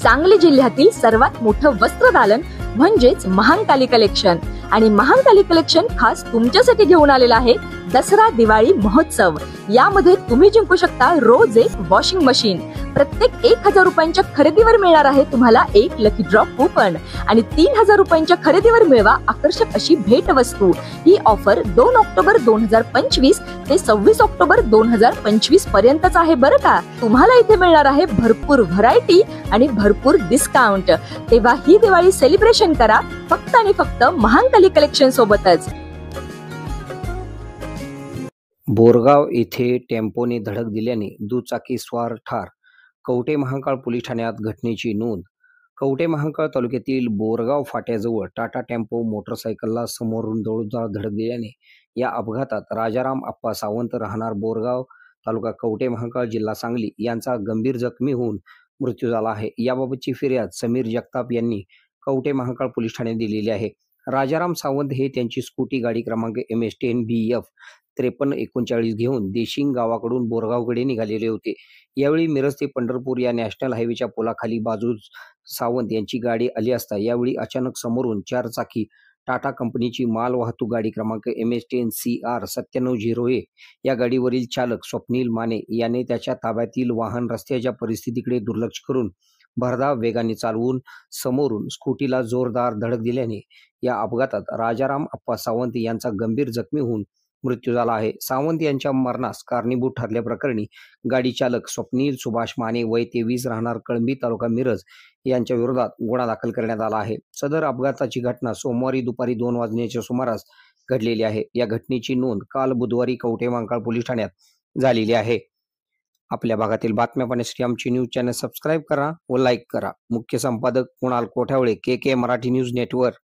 सांगली जिल्ह्यातील सर्वात मोठं वस्त्रदालन म्हणजेच महांकाली कलेक्शन। आणि महांकाली कलेक्शन खास तुमच्यासाठी घेऊन आलेला आहे दसरा दिवाळी महोत्सव। यामध्ये तुम्ही जिंकू शकता रोज एक वॉशिंग मशीन। प्रत्येक 1000 रुपयांच्या खरेदीवर मिळणार आहे तुम्हाला एक लकी ड्रॉ कूपन आणि 3000 रुपयांच्या खरेदीवर मिळवा आकर्षक अशी भेट वस्तू। ही ऑफर 2 ऑक्टोबर 2025 ते 26 ऑक्टोबर 2025 पर्यंतच आहे बरं का। तुम्हाला इथे मिळणार आहे भरपूर व्हरायटी आणि भरपूर डिस्काउंट। तेव्हा ही दिवाळी सेलिब्रेशन करा फक्त आणि फक्त महांकाली कलेक्शन सोबतच। बोरगाव येथे टेम्पोने धडक दिल्याने दुचाकी स्वार ठार। कवठे महांकाळ पोलीस ठाण्यात घटनेची नोंद। कवठे महांकाळ तालुक्यातील बोरगाव फाट्याजवळ टाटा टेम्पो मोटरसायकलला समोरून जोरदार धडक दिल्याने या अपघातात राजाराम आप्पा सावंत राहणार बोरगाव तालुका कवठे महांकाळ जिल्हा सांगली यांचा गंभीर जखमी होऊन मृत्यू झाला आहे। याबाबतची फिर्याद समीर जगताप यांनी कवठे महांकाळ पोलीस ठाण्यात दिलेली आहे। राजाराम सावंत हे त्यांची स्कूटी गाडी क्रमांक MS10 BF 5339 घेऊन देशिंग गावाकडून बोरगावकडे निघालेले होते। यावेळी मिरज ते पंढरपूर या नॅशनल हायवेच्या पुलाखाली बाजूस सावंत यांची गाडी आली असता यावेळी अचानक समोरून 4 चाकी टाटा कंपनीची माल वाहतूक गाडी क्रमांक MS10 CR 9701 या गाडीवरील चालक स्वप्नील माने याने त्याच्या ताब्यातील वाहन रस्त्याच्या परिस्थितीकडे दुर्लक्ष करून भरधाव वेगाने चालवून समोरून स्कूटीला जोरदार धडक दिल्याने या अपघातात राजाराम आप्पा सावंत यांचा गंभीर जखमी होऊन मृत्यू झाला आहे। सावंत यांच्या मरणास कारणीभूत ठरल्याप्रकरणी गाडी चालक स्वप्नील सुभाष माने वय 23 राहणार कळंबी तालुका मिरज यांच्या विरोधात गुन्हा दाखल करण्यात आला आहे। सदर अपघाताची घटना सोमवारी दुपारी 2 वाजण्याच्या सुमारास घडलेली आहे। या घटनेची नोंद काल बुधवारी कवठे महांकाळ पोलीस ठाण्यात झालेली आहे। आपल्या भागातील बातम्या पाहण्यासाठी आमची न्यूज चॅनल सबस्क्राईब करा व लाईक करा। मुख्य संपादक Kunal Kothawale, KK Marathi news network.